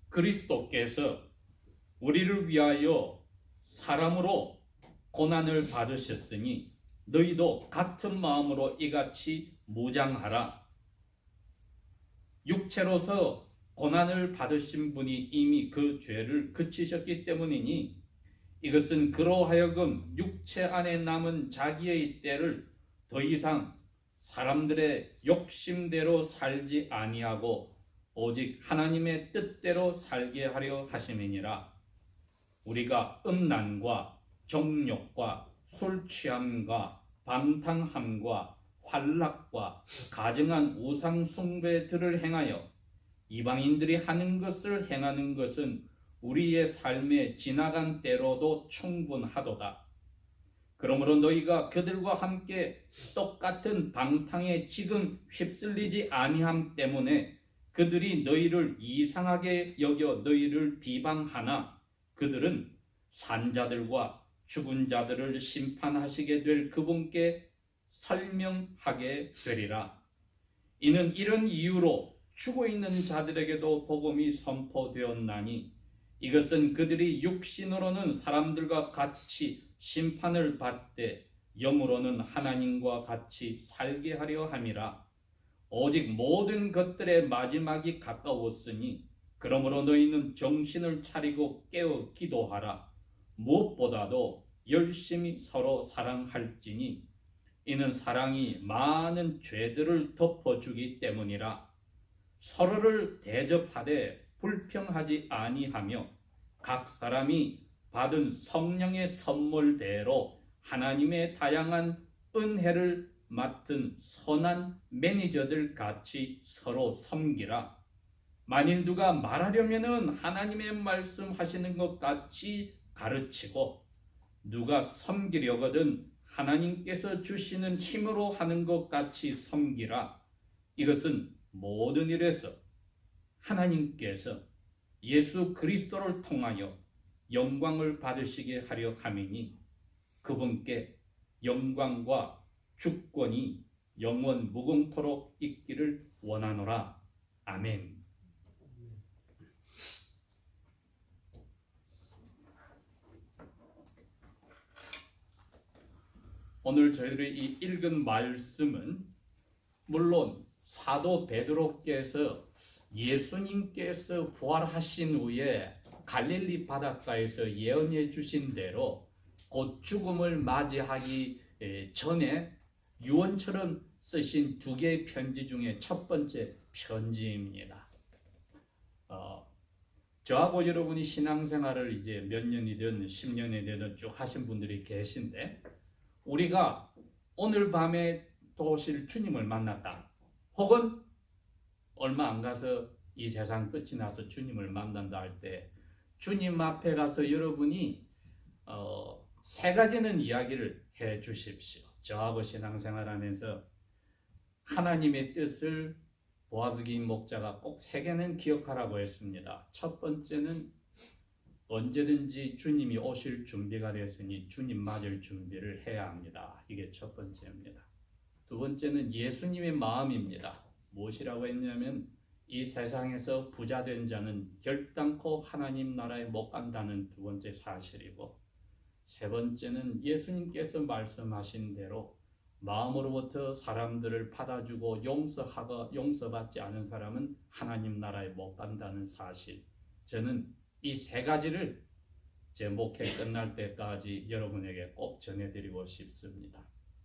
그리스도께서 우리를 위하여 사람으로 고난을 받으셨으니 너희도 같은 마음으로 이같이 무장하라. 육체로서 고난을 받으신 분이 이미 그 죄를 그치셨기 때문이니 이것은 그로 하여금 육체 안에 남은 자기의 때를 더 이상 사람들의 욕심대로 살지 아니하고 오직 하나님의 뜻대로 살게 하려 하심이니라. 우리가 음란과 정욕과 술 취함과 방탕함과 환락과 가증한 우상 숭배들을 행하여 이방인들이 하는 것을 행하는 것은 우리의 삶의 지나간 때로도 충분하도다. 그러므로 너희가 그들과 함께 똑같은 방탕에 지금 휩쓸리지 아니함 때문에 그들이 너희를 이상하게 여겨 너희를 비방하나 그들은 산자들과 죽은 자들을 심판하시게 될 그분께 설명하게 되리라. 이는 이런 이유로 죽어 있는 자들에게도 복음이 선포되었나니 이것은 그들이 육신으로는 사람들과 같이 심판을 받되 영으로는 하나님과 같이 살게 하려 함이라. 오직 모든 것들의 마지막이 가까웠으니 그러므로 너희는 정신을 차리고 깨어 기도하라. 무엇보다도 열심히 서로 사랑할지니 이는 사랑이 많은 죄들을 덮어주기 때문이라. 서로를 대접하되 불평하지 아니하며 각 사람이 받은 성령의 선물대로 하나님의 다양한 은혜를 맡은 선한 매니저들 같이 서로 섬기라. 만일 누가 말하려면은 하나님의 말씀하시는 것 같이 가르치고 누가 섬기려거든 하나님께서 주시는 힘으로 하는 것 같이 섬기라. 이것은 모든 일에서 하나님께서 예수 그리스도를 통하여 영광을 받으시게 하려 함이니 그분께 영광과 주권이 영원 무궁토록 있기를 원하노라. 아멘. 오늘 저희들이 이 읽은 말씀은 물론 사도 베드로께서 예수님께서 부활하신 후에 갈릴리 바닷가에서 예언해 주신 대로 곧 죽음을 맞이하기 전에 유언처럼 쓰신 두 개의 편지 중에 첫 번째 편지입니다. 저하고 여러분이 신앙생활을 이제 몇 년이든 10년이 되든 쭉 하신 분들이 계신데 우리가 오늘 밤에 또 오실 주님을 만났다. 혹은 얼마 안 가서 이 세상 끝이 나서 주님을 만난다 할 때 주님 앞에 가서 여러분이 세 가지는 이야기를 해 주십시오. 저하고 신앙생활하면서 하나님의 뜻을 보아스기 목자가 꼭 세 개는 기억하라고 했습니다. 첫 번째는 언제든지 주님이 오실 준비가 되었으니 주님 맞을 준비를 해야 합니다. 이게 첫 번째입니다. 두 번째는 예수님의 마음입니다. 무엇이라고 했냐면 이 세상에서 부자 된 자는 결단코 하나님 나라에 못 간다는 두 번째 사실이고 세 번째는 예수님께서 말씀하신 대로 마음으로부터 사람들을 받아주고 용서받지 않은 사람은 하나님 나라에 못 간다는 사실. 저는 이 세 가지를 제 목회 끝날 때까지 여러분에게 꼭 전해드리고 싶습니다.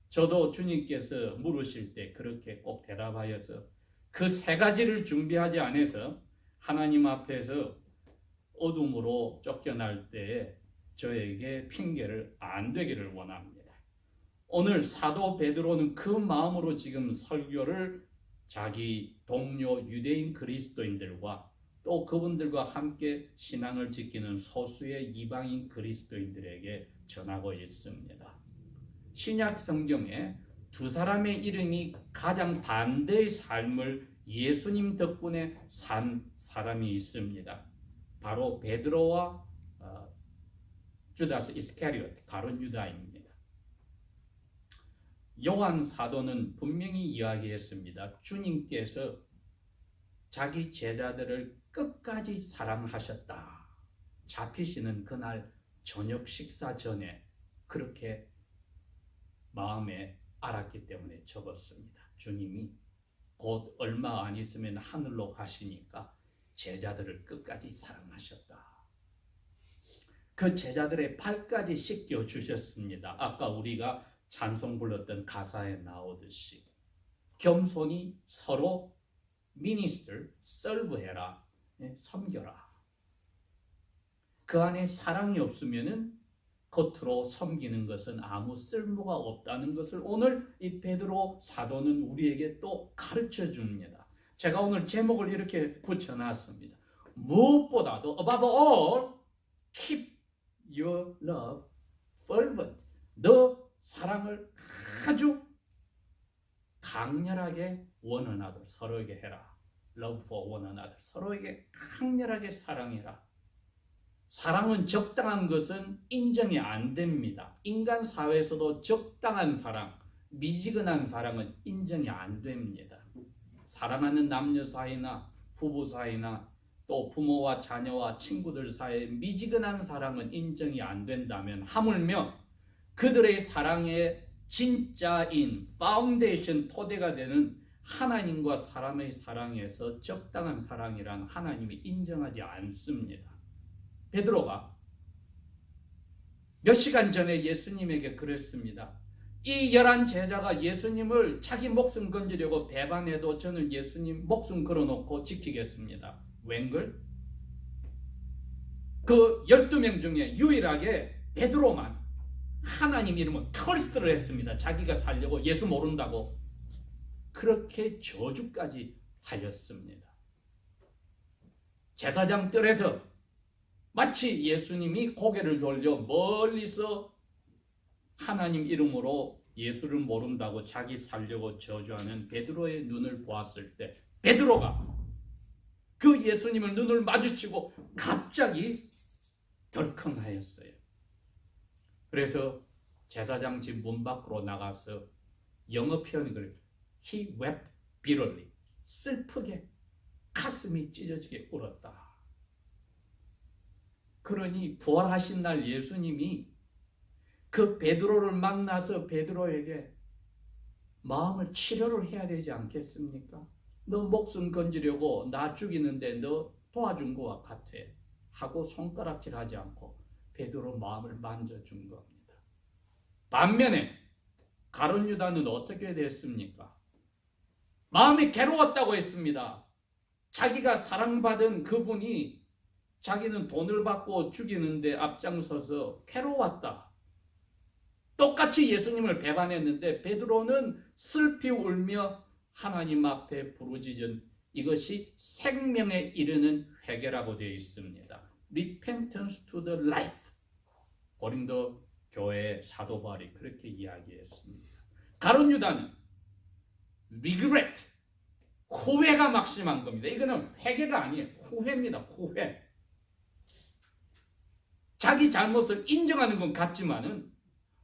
저도 주님께서 물으실 때 그렇게 꼭 대답하여서 그 세 가지를 준비하지 않아서 하나님 앞에서 어둠으로 쫓겨날 때에 저에게 핑계를 안 되기를 원합니다. 오늘 사도 베드로는 그 마음으로 지금 설교를 자기 동료 유대인 그리스도인들과 또 그분들과 함께 신앙을 지키는 소수의 이방인 그리스도인들에게 전하고 있습니다. 신약 성경에 두 사람의 이름이 가장 반대의 삶을 예수님 덕분에 산 사람이 있습니다. 바로 베드로와 주다스 이스카리오트 가룟 유다입니다. 요한 사도는 분명히 이야기했습니다. 주님께서 자기 제자들을 끝까지 사랑하셨다. 잡히시는 그날 저녁 식사 전에 그렇게 마음에 알았기 때문에 적었습니다. 주님이 곧 얼마 안 있으면 하늘로 가시니까 제자들을 끝까지 사랑하셨다. 그 제자들의 발까지 씻겨 주셨습니다. 아까 우리가 찬송 불렀던 가사에 나오듯이 겸손히 서로 minister, serve해라, 섬겨라. 그 안에 사랑이 없으면은 겉으로 섬기는 것은 아무 쓸모가 없다는 것을 오늘 이 베드로 사도는 우리에게 또 가르쳐 줍니다. 제가 오늘 제목을 이렇게 붙여놨습니다. 무엇보다도 above all, keep your love fervent. 너 사랑을 아주 강렬하게 one another, 서로에게 해라. Love for one another. 서로에게 강렬하게 사랑해라. 사랑은 적당한 것은 인정이 안 됩니다. 인간 사회에서도 적당한 사랑, 미지근한 사랑은 인정이 안 됩니다. 사랑하는 남녀 사이나 부부 사이나 또 부모와 자녀와 친구들 사이에 미지근한 사랑은 인정이 안 된다면 하물며 그들의 사랑의 진짜인 파운데이션 토대가 되는 하나님과 사람의 사랑에서 적당한 사랑이란 하나님이 인정하지 않습니다. 베드로가 몇 시간 전에 예수님에게 그랬습니다. 이 11 제자가 예수님을 자기 목숨 건지려고 배반해도 저는 예수님 목숨 걸어놓고 지키겠습니다. 웬걸? 그 12명 중에 유일하게 베드로만 하나님 이름은 컬스를 했습니다. 자기가 살려고 예수 모른다고 그렇게 저주까지 하였습니다. 제사장 뜰에서 마치 예수님이 고개를 돌려 멀리서 하나님 이름으로 예수를 모른다고 자기 살려고 저주하는 베드로의 눈을 보았을 때 베드로가 그 예수님을 눈을 마주치고 갑자기 덜컹하였어요. 그래서 제사장 집 문 밖으로 나가서 영어 표현을 He wept bitterly. 슬프게 가슴이 찢어지게 울었다. 그러니 부활하신 날 예수님이 그 베드로를 만나서 베드로에게 마음을 치료를 해야 되지 않겠습니까? 너 목숨 건지려고 나 죽이는데 너 도와준 것과 같아 하고 손가락질하지 않고 베드로 마음을 만져준 겁니다. 반면에 가룟 유다는 어떻게 됐습니까? 마음이 괴로웠다고 했습니다. 자기가 사랑받은 그분이 자기는 돈을 받고 죽이는데 앞장서서 괴로웠다. 똑같이 예수님을 배반했는데 베드로는 슬피 울며 하나님 앞에 부르짖은 이것이 생명에 이르는 회개라고 되어 있습니다. Repentance to the life. 고린도 교회 사도 바울이 그렇게 이야기했습니다. 가룟 유다는 regret, 후회가 막 심한 겁니다. 이거는 회개가 아니에요. 후회입니다. 후회. 자기 잘못을 인정하는 건 같지만은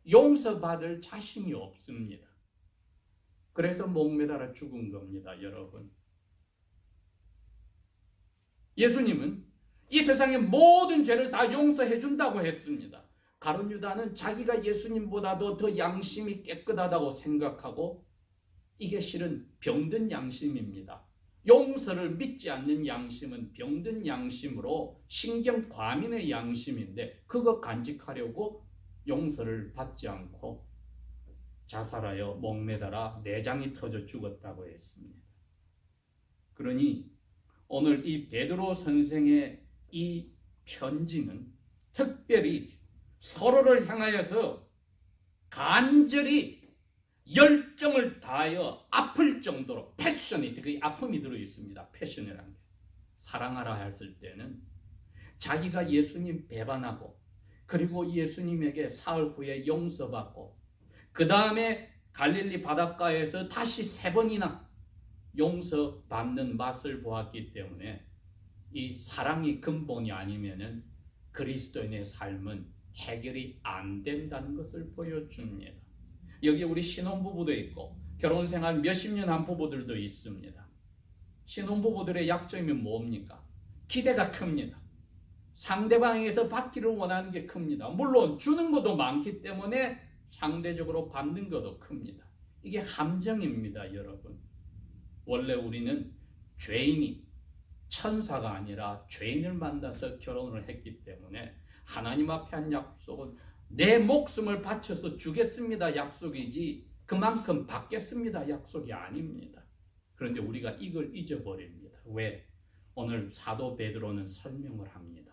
용서받을 자신이 없습니다. 그래서 목매달아 죽은 겁니다, 여러분. 예수님은 이 세상의 모든 죄를 다 용서해 준다고 했습니다. 가룟 유다는 자기가 예수님보다도 더 양심이 깨끗하다고 생각하고 이게 실은 병든 양심입니다. 용서를 믿지 않는 양심은 병든 양심으로 신경과민의 양심인데 그거 간직하려고 용서를 받지 않고 자살하여 목매달아 내장이 터져 죽었다고 했습니다. 그러니 오늘 이 베드로 선생의 이 편지는 특별히 서로를 향하여서 간절히 열정을 다하여 아플 정도로 패셔니티, 그 아픔이 들어있습니다. 패션이라는 게. 사랑하라 했을 때는 자기가 예수님 배반하고 그리고 예수님에게 사흘 후에 용서받고 그 다음에 갈릴리 바닷가에서 다시 3번이나 용서받는 맛을 보았기 때문에 이 사랑이 근본이 아니면은 그리스도인의 삶은 해결이 안 된다는 것을 보여줍니다. 여기 우리 신혼부부도 있고 결혼생활 몇십 년 한 부부들도 있습니다. 신혼부부들의 약점이 뭡니까? 기대가 큽니다. 상대방에게서 받기를 원하는 게 큽니다. 물론 주는 것도 많기 때문에 상대적으로 받는 것도 큽니다. 이게 함정입니다, 여러분. 원래 우리는 죄인이 천사가 아니라 죄인을 만나서 결혼을 했기 때문에 하나님 앞에 한 약속은 내 목숨을 바쳐서 주겠습니다 약속이지 그만큼 받겠습니다 약속이 아닙니다. 그런데 우리가 이걸 잊어버립니다. 왜? 오늘 사도 베드로는 설명을 합니다.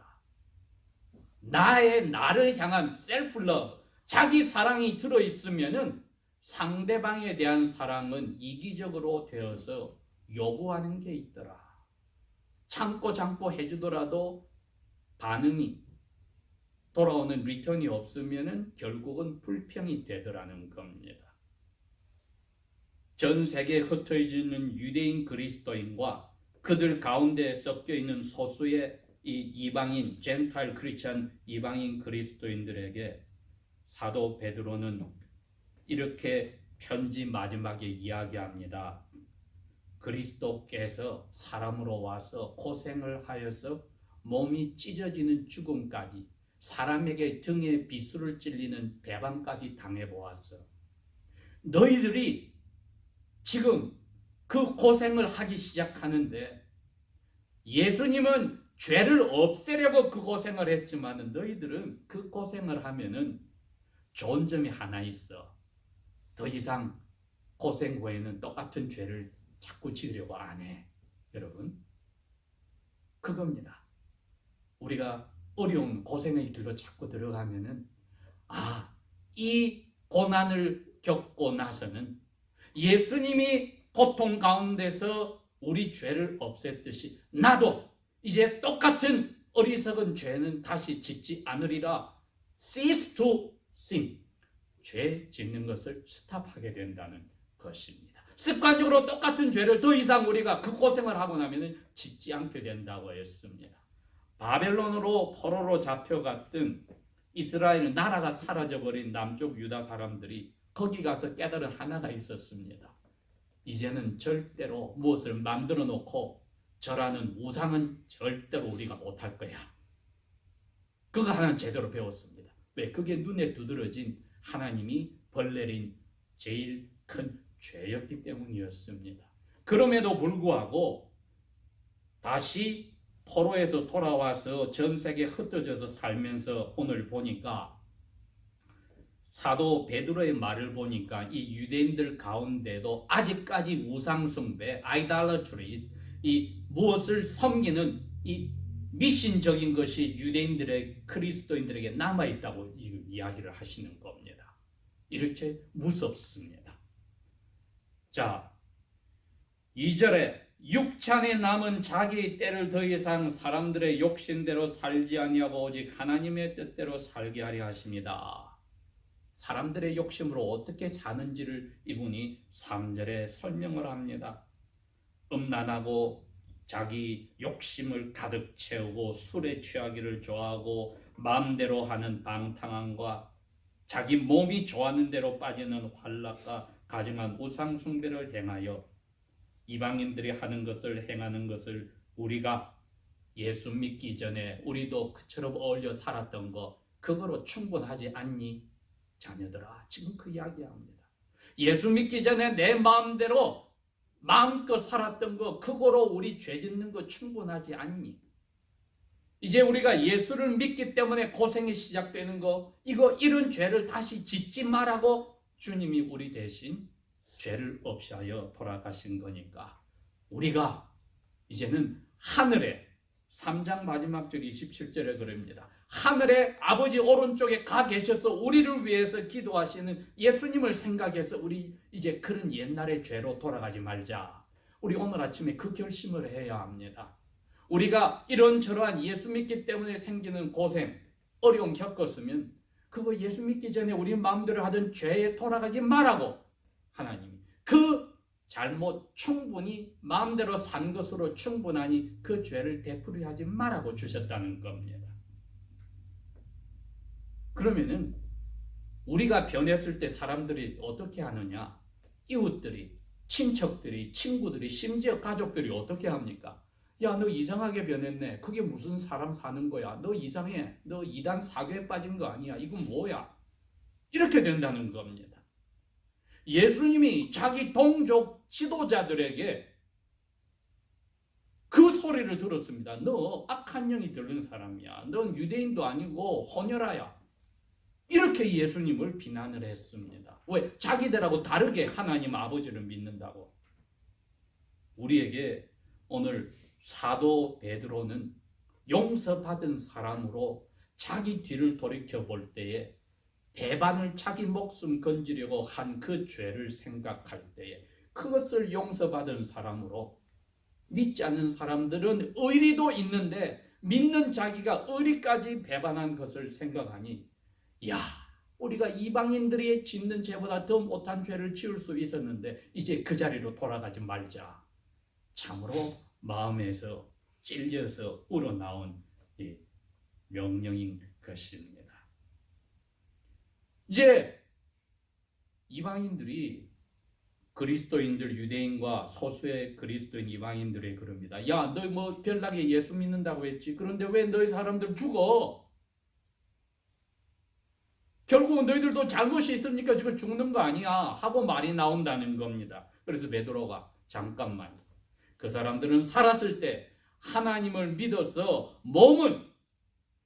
나를 향한 셀프 러브, 자기 사랑이 들어있으면은 상대방에 대한 사랑은 이기적으로 되어서 요구하는 게 있더라. 참고 해주더라도 반응이 돌아오는 리턴이 없으면은 결국은 불평이 되더라는 겁니다. 전 세계에 흩어져 있는 유대인 그리스도인과 그들 가운데 섞여 있는 소수의 이 이방인 젠타일 크리스찬 이방인 그리스도인들에게 사도 베드로는 이렇게 편지 마지막에 이야기합니다. 그리스도께서 사람으로 와서 고생을 하여서 몸이 찢어지는 죽음까지 사람에게 등에 비수를 찔리는 배반까지 당해보았어. 너희들이 지금 그 고생을 하기 시작하는데 예수님은 죄를 없애려고 그 고생을 했지만 너희들은 그 고생을 하면은 좋은 점이 하나 있어. 더 이상 고생 후에는 똑같은 죄를 자꾸 지으려고 안 해. 여러분, 그겁니다. 우리가 어려운 고생의 길로 자꾸 들어가면은 이 고난을 겪고 나서는 예수님이 고통 가운데서 우리 죄를 없앴듯이 나도 이제 똑같은 어리석은 죄는 다시 짓지 않으리라. cease to sin. 죄 짓는 것을 스탑하게 된다는 것입니다. 습관적으로 똑같은 죄를 더 이상 우리가 그 고생을 하고 나면 짓지 않게 된다고 했습니다. 바벨론으로 포로로 잡혀갔던 이스라엘 나라가 사라져버린 남쪽 유다 사람들이 거기 가서 깨달은 하나가 있었습니다. 이제는 절대로 무엇을 만들어 놓고 절하는 우상은 절대로 우리가 못할 거야. 그거 하나는 제대로 배웠습니다. 왜? 그게 눈에 두드러진 하나님이 벌내린 제일 큰 죄였기 때문이었습니다. 그럼에도 불구하고 다시 포로에서 돌아와서 전 세계에 흩어져서 살면서 오늘 보니까 사도 베드로의 말을 보니까 이 유대인들 가운데도 아직까지 우상숭배, idolatries, 이 무엇을 섬기는 이 미신적인 것이 유대인들의 그리스도인들에게 남아있다고 이야기를 하시는 겁니다. 이렇게 무섭습니다. 자, 2절에 육찬에 남은 자기의 때를 더 이상 사람들의 욕심대로 살지 아니하고 오직 하나님의 뜻대로 살게 하려 하십니다. 사람들의 욕심으로 어떻게 사는지를 이분이 3절에 설명을 합니다. 음란하고 자기 욕심을 가득 채우고 술에 취하기를 좋아하고 마음대로 하는 방탕함과 자기 몸이 좋아하는 대로 빠지는 환락과 가증한 우상 숭배를 행하여 이방인들이 하는 것을 행하는 것을 우리가 예수 믿기 전에 우리도 그처럼 어울려 살았던 거 그거로 충분하지 않니? 자녀들아, 지금 그 이야기합니다. 예수 믿기 전에 내 마음대로 마음껏 살았던 거 그거로 우리 죄 짓는 거 충분하지 않니? 이제 우리가 예수를 믿기 때문에 고생이 시작되는 거 이런 죄를 다시 짓지 말라고 주님이 우리 대신 죄를 없이하여 돌아가신 거니까 우리가 이제는 하늘에 3장 마지막 절 27절에 그럽니다. 하늘에 아버지 오른쪽에 가 계셔서 우리를 위해서 기도하시는 예수님을 생각해서 우리 이제 그런 옛날의 죄로 돌아가지 말자. 우리 오늘 아침에 그 결심을 해야 합니다. 우리가 이런저런 예수 믿기 때문에 생기는 고생, 어려움 겪었으면 그거 예수 믿기 전에 우리 마음대로 하던 죄에 돌아가지 말라고 하나님이 그 잘못 충분히 마음대로 산 것으로 충분하니 그 죄를 되풀이하지 말라고 주셨다는 겁니다. 그러면은 우리가 변했을 때 사람들이 어떻게 하느냐? 이웃들이 친척들이, 친구들이, 심지어 가족들이 어떻게 합니까? 야, 너 이상하게 변했네. 그게 무슨 사람 사는 거야? 너 이상해. 너 이단 사교에 빠진 거 아니야? 이건 뭐야? 이렇게 된다는 겁니다. 예수님이 자기 동족 지도자들에게 그 소리를 들었습니다. 너 악한 영이 들린 사람이야. 넌 유대인도 아니고 혼혈아야. 이렇게 예수님을 비난을 했습니다. 왜? 자기들하고 다르게 하나님 아버지를 믿는다고. 우리에게 오늘 사도 베드로는 용서받은 사람으로 자기 뒤를 돌이켜 볼 때에 배반을 자기 목숨 건지려고 한 그 죄를 생각할 때에 그것을 용서받은 사람으로 믿지 않는 사람들은 의리도 있는데 믿는 자기가 의리까지 배반한 것을 생각하니 야, 우리가 이방인들이 짓는 죄보다 더 못한 죄를 지을 수 있었는데 이제 그 자리로 돌아가지 말자. 참으로 마음에서 찔려서 우러나온 이 명령인 것입니다. 이제 이방인들이 그리스도인들, 유대인과 소수의 그리스도인 이방인들이 그럽니다. 야, 너 뭐 별나게 예수 믿는다고 했지. 그런데 왜 너희 사람들 죽어? 결국은 너희들도 잘못이 있으니까 지금 죽는 거 아니야 하고 말이 나온다는 겁니다. 그래서 베드로가 잠깐만, 그 사람들은 살았을 때 하나님을 믿어서 몸은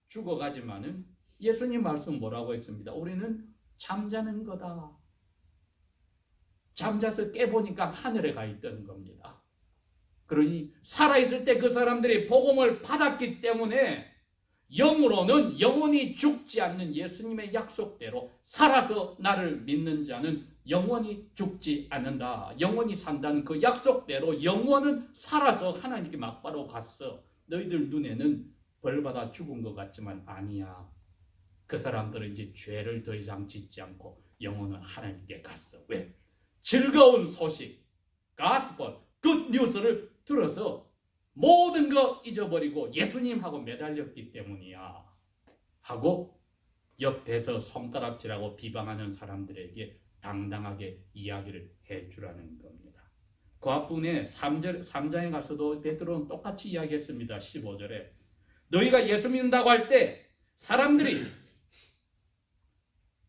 죽어가지만은 예수님 말씀 뭐라고 했습니다. 우리는 잠자는 거다. 잠자서 깨보니까 하늘에 가 있던 겁니다. 그러니 살아있을 때 그 사람들이 복음을 받았기 때문에 영으로는 영원히 죽지 않는 예수님의 약속대로 살아서 나를 믿는 자는 영원히 죽지 않는다. 영원히 산다는 그 약속대로 영원은 살아서 하나님께 막바로 갔어. 너희들 눈에는 벌받아 죽은 것 같지만 아니야. 그 사람들은 이제 죄를 더 이상 짓지 않고 영원은 하나님께 갔어. 왜? 즐거운 소식, 가스펠, 굿 뉴스를 들어서 모든 거 잊어버리고 예수님하고 매달렸기 때문이야 하고 옆에서 손가락질하고 비방하는 사람들에게 당당하게 이야기를 해주라는 겁니다. 그 앞부분에 3장에 가서도 베드로는 똑같이 이야기했습니다. 15절에 너희가 예수 믿는다고 할 때 사람들이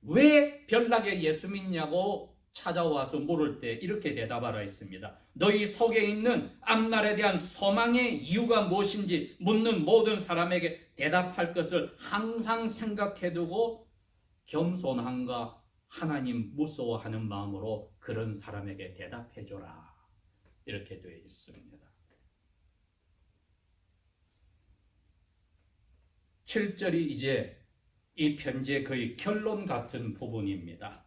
왜 별나게 예수 믿냐고 찾아와서 물을 때 이렇게 대답하라 했습니다. 너희 속에 있는 앞날에 대한 소망의 이유가 무엇인지 묻는 모든 사람에게 대답할 것을 항상 생각해두고 겸손함과 하나님 무서워하는 마음으로 그런 사람에게 대답해줘라. 이렇게 되어 있습니다. 7절이 이제 이 편지의 거의 결론 같은 부분입니다.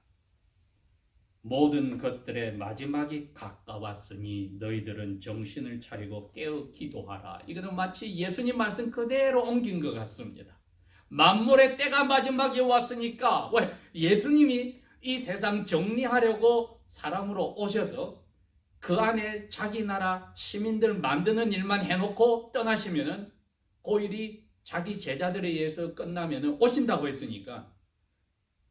모든 것들의 마지막이 가까웠으니 너희들은 정신을 차리고 깨어 기도하라. 이거는 마치 예수님 말씀 그대로 옮긴 것 같습니다. 만물의 때가 마지막에 왔으니까 왜 예수님이 이 세상 정리하려고 사람으로 오셔서 그 안에 자기 나라 시민들 만드는 일만 해놓고 떠나시면은 그 일이 자기 제자들에 의해서 끝나면은 오신다고 했으니까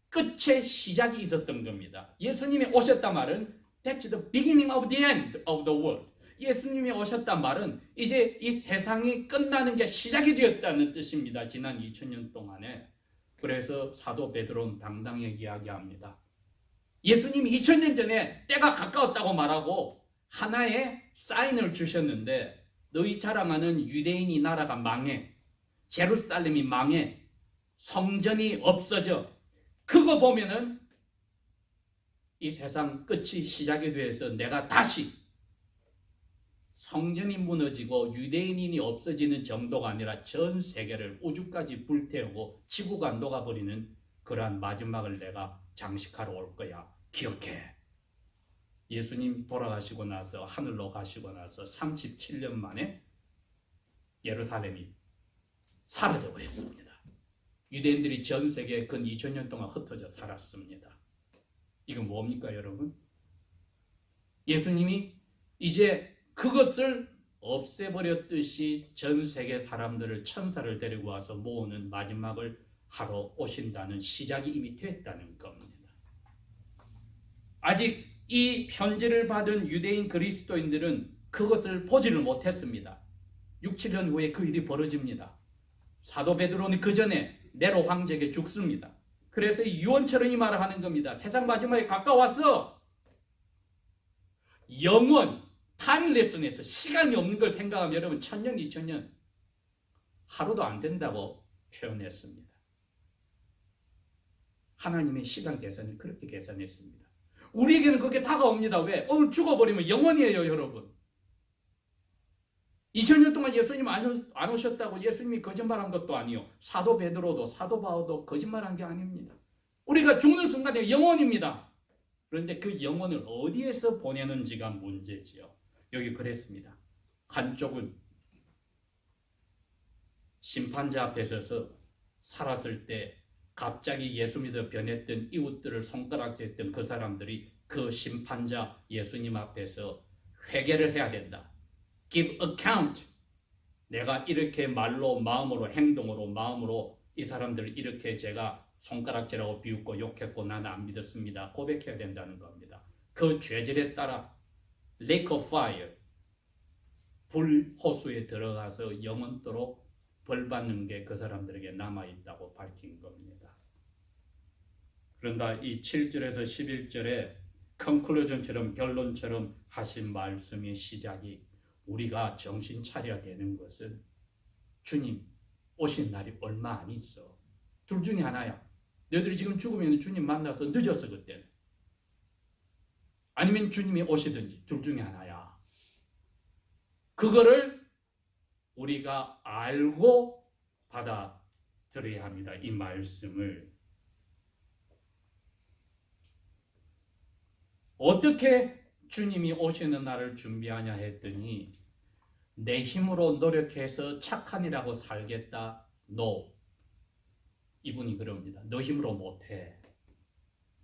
끝의 시작이 있었던 겁니다. 예수님이 오셨단 말은 That's the beginning of the end of the world. 예수님이 오셨단 말은 이제 이 세상이 끝나는 게 시작이 되었다는 뜻입니다. 지난 2000년 동안에. 그래서 사도 베드로는 당당히 이야기합니다. 예수님이 2000년 전에 때가 가까웠다고 말하고 하나의 사인을 주셨는데 너희 자랑하는 유대인이 나라가 망해. 제루살렘이 망해. 성전이 없어져. 그거 보면은 이 세상 끝이 시작이 돼서 내가 다시 성전이 무너지고 유대인이 없어지는 정도가 아니라 전 세계를 우주까지 불태우고 지구가 녹아버리는 그러한 마지막을 내가 장식하러 올 거야. 기억해. 예수님 돌아가시고 나서 하늘로 가시고 나서 37년 만에 예루살렘이 사라져버렸습니다. 유대인들이 전 세계에 근 2000년 동안 흩어져 살았습니다. 이건 뭡니까 여러분? 예수님이 이제 그것을 없애버렸듯이 전 세계 사람들을 천사를 데리고 와서 모으는 마지막을 하러 오신다는 시작이 이미 됐다는 겁니다. 아직 이 편지를 받은 유대인 그리스도인들은 그것을 보지를 못했습니다. 6, 7년 후에 그 일이 벌어집니다. 사도 베드로는 그 전에 네로 황제에게 죽습니다. 그래서 유언처럼 이 말을 하는 겁니다. 세상 마지막에 가까웠어. 영원, 타임레슨에서 시간이 없는 걸 생각하면 여러분 1000년, 2000년 하루도 안 된다고 표현했습니다. 하나님의 시간 계산이 그렇게 계산했습니다. 우리에게는 그게 다가옵니다. 왜? 오늘 죽어버리면 영원이에요, 여러분. 2000년 동안 예수님 안 오셨다고 예수님이 거짓말한 것도 아니요. 사도 베드로도 사도 바울도 거짓말한 게 아닙니다. 우리가 죽는 순간에 영원입니다. 그런데 그 영혼을 어디에서 보내는지가 문제지요. 여기 그랬습니다. 한쪽은 심판자 앞에 서서 살았을 때 갑자기 예수 믿어 변했던 이웃들을 손가락질했던 그 사람들이 그 심판자 예수님 앞에서 회개를 해야 된다. Give account. 내가 이렇게 말로, 마음으로, 행동으로, 마음으로 이 사람들을 이렇게 제가 손가락질하고 비웃고 욕했고 나는 안 믿었습니다. 고백해야 된다는 겁니다. 그 죄질에 따라 lake of fire, 불 호수에 들어가서 영원토록 벌 받는 게 그 사람들에게 남아있다고 밝힌 겁니다. 그런가 이 7절에서 11절에 컨클루전처럼 결론처럼 하신 말씀의 시작이 우리가 정신 차려야 되는 것은 주님 오신 날이 얼마 안 있어. 둘 중에 하나야. 너희들이 지금 죽으면 주님 만나서 늦었어 그때는. 아니면 주님이 오시든지 둘 중에 하나야. 그거를 우리가 알고 받아들여야 합니다. 이 말씀을. 어떻게 주님이 오시는 날을 준비하냐 했더니 내 힘으로 노력해서 착한이라고 살겠다. No. 이분이 그럽니다. 너 힘으로 못해.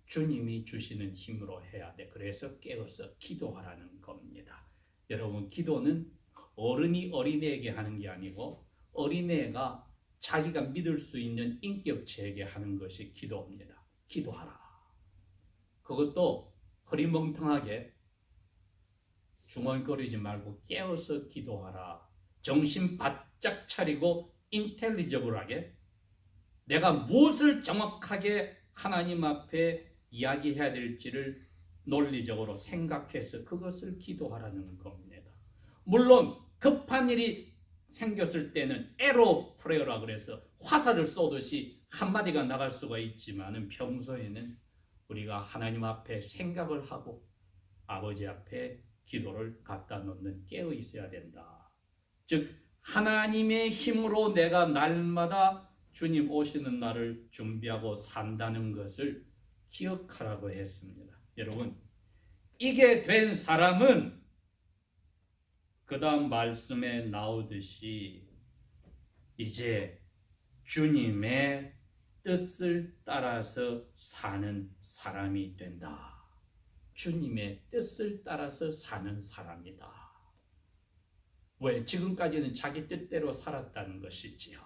주님이 주시는 힘으로 해야 돼. 그래서 깨어서 기도하라는 겁니다. 여러분 기도는 어른이 어린애에게 하는 게 아니고 어린애가 자기가 믿을 수 있는 인격체에게 하는 것이 기도입니다. 기도하라. 그것도 허리멍텅하게 중얼거리지 말고 깨어서 기도하라. 정신 바짝 차리고 인텔리저블하게 내가 무엇을 정확하게 하나님 앞에 이야기해야 될지를 논리적으로 생각해서 그것을 기도하라는 겁니다. 물론 급한 일이 생겼을 때는 에로 프레어라 그래서 화살을 쏘듯이 한마디가 나갈 수가 있지만 평소에는 우리가 하나님 앞에 생각을 하고 아버지 앞에 기도를 갖다 놓는 깨어 있어야 된다. 즉 하나님의 힘으로 내가 날마다 주님 오시는 날을 준비하고 산다는 것을 기억하라고 했습니다. 여러분 이게 된 사람은 그 다음 말씀에 나오듯이 이제 주님의 뜻을 따라서 사는 사람이 된다. 주님의 뜻을 따라서 사는 사람이다. 왜? 지금까지는 자기 뜻대로 살았다는 것이지요.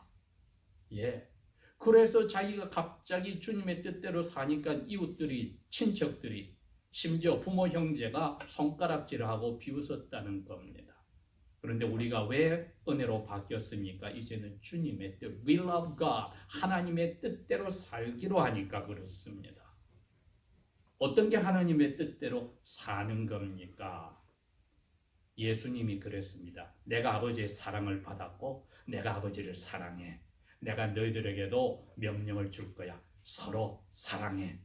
예. 그래서 자기가 갑자기 주님의 뜻대로 사니까 이웃들이, 친척들이, 심지어 부모 형제가 손가락질하고 비웃었다는 겁니다. 그런데 우리가 왜 은혜로 바뀌었습니까? 이제는 주님의 뜻, will of God, 하나님의 뜻대로 살기로 하니까 그렇습니다. 어떤 게 하나님의 뜻대로 사는 겁니까? 예수님이 그랬습니다. 내가 아버지의 사랑을 받았고 내가 아버지를 사랑해. 내가 너희들에게도 명령을 줄 거야. 서로 사랑해.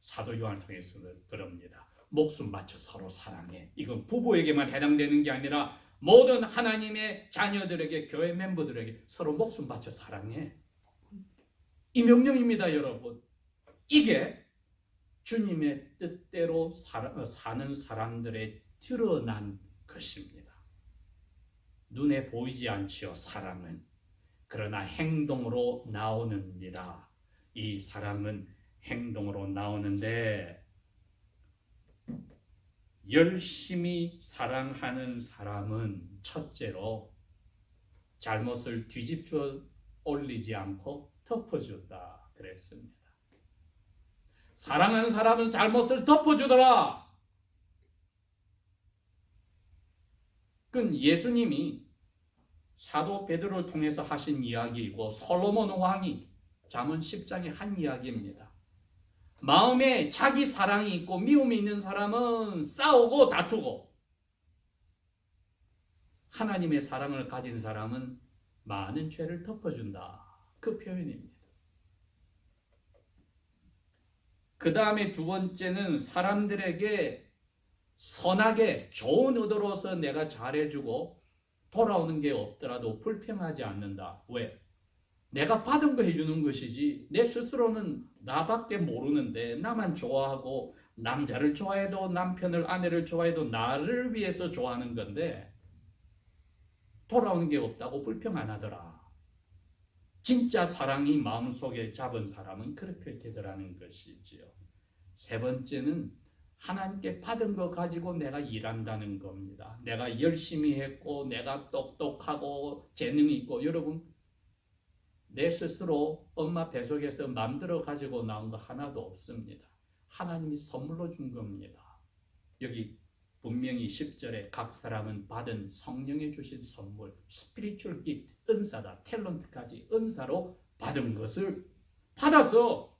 사도 요한을 통해서 그럽니다. 목숨 바쳐 서로 사랑해. 이건 부부에게만 해당되는 게 아니라 모든 하나님의 자녀들에게, 교회 멤버들에게 서로 목숨 바쳐 사랑해. 이 명령입니다, 여러분. 이게 주님의 뜻대로 사는 사람들의 드러난 것입니다. 눈에 보이지 않지요, 사랑은. 그러나 행동으로 나오는니다. 이 사랑은 행동으로 나오는데 열심히 사랑하는 사람은 첫째로 잘못을 뒤집어 올리지 않고 덮어준다 그랬습니다. 사랑하는 사람은 잘못을 덮어주더라. 그건 예수님이 사도 베드로를 통해서 하신 이야기이고 솔로몬 왕이 잠언 10장에 한 이야기입니다. 마음에 자기 사랑이 있고 미움이 있는 사람은 싸우고 다투고, 하나님의 사랑을 가진 사람은 많은 죄를 덮어준다. 그 표현입니다. 그 다음에 두 번째는 사람들에게 선하게 좋은 의도로서 내가 잘해주고 돌아오는 게 없더라도 불평하지 않는다. 왜? 내가 받은 거 해주는 것이지 내 스스로는 나밖에 모르는데, 나만 좋아하고 남자를 좋아해도 남편을 아내를 좋아해도 나를 위해서 좋아하는 건데 돌아오는 게 없다고 불평 안 하더라. 진짜 사랑이 마음속에 잡은 사람은 그렇게 되더라는 것이지요. 세 번째는 하나님께 받은 거 가지고 내가 일한다는 겁니다. 내가 열심히 했고 내가 똑똑하고 재능이 있고, 여러분 내 스스로 엄마 뱃속에서 만들어 가지고 나온 거 하나도 없습니다. 하나님이 선물로 준 겁니다. 여기 분명히 10절에 각 사람은 받은 성령이 주신 선물, 스피리추얼 기프트, 은사다, 탤런트까지 은사로 받은 것을 받아서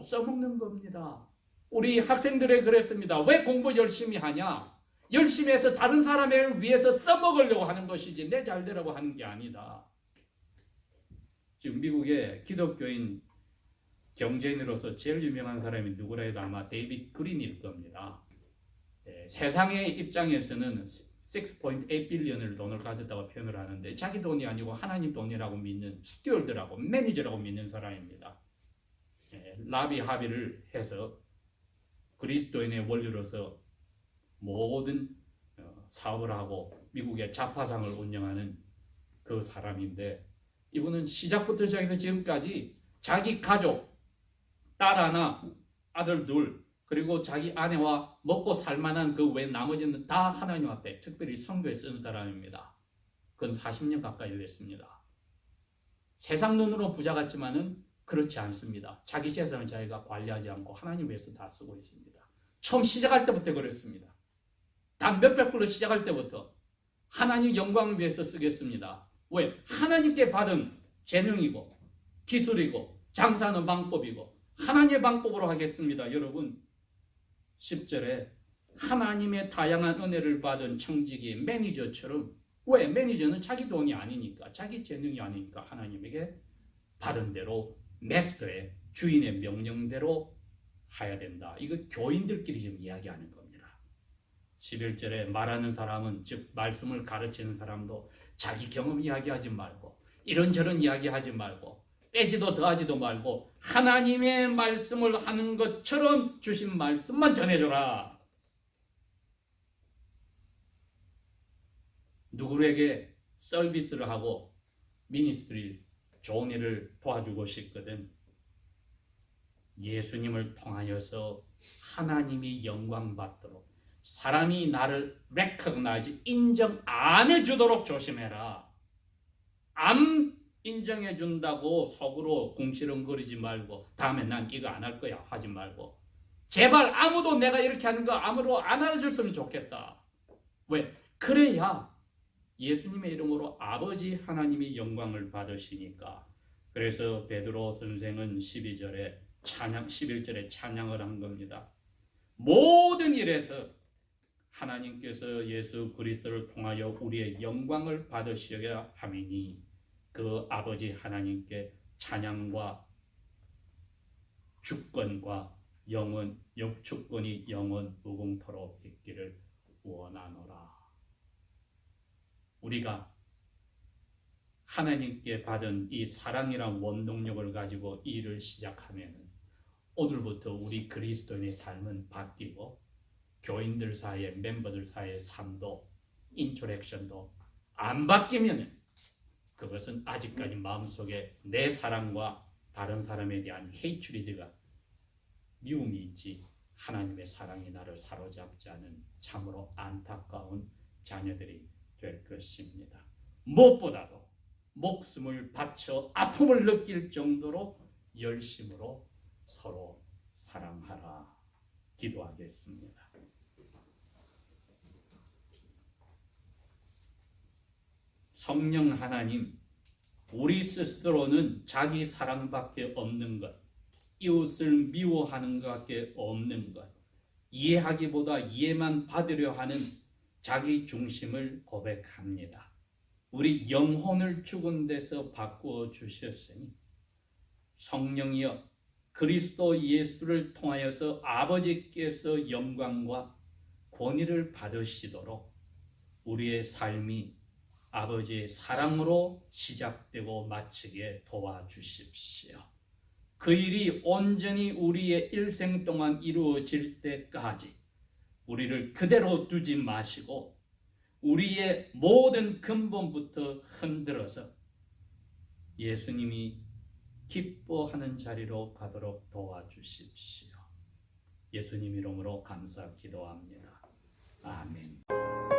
써먹는 겁니다. 우리 학생들에 그랬습니다. 왜 공부 열심히 하냐? 열심히 해서 다른 사람을 위해서 써먹으려고 하는 것이지 내 잘되라고 하는 게 아니다. 지금 미국의 기독교인 경제인으로서 제일 유명한 사람이 누구라 해도 아마 데이빗 그린일 겁니다. 세상의 입장에서는 6.8 빌리언을 돈을 가졌다고 표현을 하는데 자기 돈이 아니고 하나님 돈이라고 믿는 스튜어드라고 매니저라고 믿는 사람입니다. 라비 합의를 해서 그리스도인의 원리로서 모든 사업을 하고 미국의 자파상을 운영하는 그 사람인데, 이분은 시작부터 시작해서 지금까지 자기 가족, 딸 하나, 아들 둘, 그리고 자기 아내와 먹고 살만한 그 외 나머지는 다 하나님 앞에 특별히 선교에 쓴 사람입니다. 그건 40년 가까이 됐습니다. 세상 눈으로 부자 같지만은 그렇지 않습니다. 자기 재산을 자기가 관리하지 않고 하나님 위해서 다 쓰고 있습니다. 처음 시작할 때부터 그랬습니다. 단 몇백 불로 시작할 때부터 하나님 영광을 위해서 쓰겠습니다. 왜? 하나님께 받은 재능이고 기술이고 장사하는 방법이고 하나님의 방법으로 하겠습니다. 여러분 10절에 하나님의 다양한 은혜를 받은 청지기 매니저처럼, 왜? 매니저는 자기 돈이 아니니까, 자기 재능이 아니니까 하나님에게 받은 대로 마스터의 주인의 명령대로 해야 된다. 이거 교인들끼리 지금 이야기하는 겁니다. 11절에 말하는 사람은, 즉 말씀을 가르치는 사람도 자기 경험 이야기하지 말고 이런저런 이야기하지 말고 빼지도 더하지도 말고 하나님의 말씀을 하는 것처럼 주신 말씀만 전해줘라. 누구에게 서비스를 하고 미니스트리 좋은 일을 도와주고 싶거든 예수님을 통하여서 하나님이 영광 받도록, 사람이 나를 recognize, 인정 안 해주도록 조심해라. 안 인정해 준다고 속으로 궁시렁거리지 말고 다음에 난 이거 안 할 거야 하지 말고, 제발 아무도 내가 이렇게 하는 거 아무도 안 알아줬으면 좋겠다. 왜? 그래야 예수님의 이름으로 아버지 하나님이 영광을 받으시니까. 그래서 베드로 선생은 11절에 찬양을 한 겁니다. 모든 일에서 하나님께서 예수 그리스도를 통하여 우리의 영광을 받으셔야 함이니 그 아버지 하나님께 찬양과 주권과 영원, 주권이 영원 무궁토록 있기를 원하노라. 우리가 하나님께 받은 이 사랑이란 원동력을 가지고 일을 시작하면 오늘부터 우리 그리스도인의 삶은 바뀌고 교인들 사이에, 멤버들 사이의 삶도, 인터랙션도 안 바뀌면 그것은 아직까지 마음속에 내 사랑과 다른 사람에 대한 헤이트리드가, 미움이 있지 하나님의 사랑이 나를 사로잡지 않은 참으로 안타까운 자녀들이 될 것입니다. 무엇보다도 목숨을 바쳐 아픔을 느낄 정도로 열심으로 서로 사랑하라. 기도하겠습니다. 성령 하나님, 우리 스스로는 자기 사랑밖에 없는 것, 이웃을 미워하는 것밖에 없는 것, 이해하기보다 이해만 받으려 하는 자기 중심을 고백합니다. 우리 영혼을 죽은 데서 바꾸어 주셨으니 성령이여 그리스도 예수를 통하여서 아버지께서 영광과 권위를 받으시도록 우리의 삶이 아버지의 사랑으로 시작되고 마치게 도와주십시오. 그 일이 온전히 우리의 일생 동안 이루어질 때까지 우리를 그대로 두지 마시고 우리의 모든 근본부터 흔들어서 예수님이 기뻐하는 자리로 가도록 도와주십시오. 예수님 이름으로 감사 기도합니다. 아멘.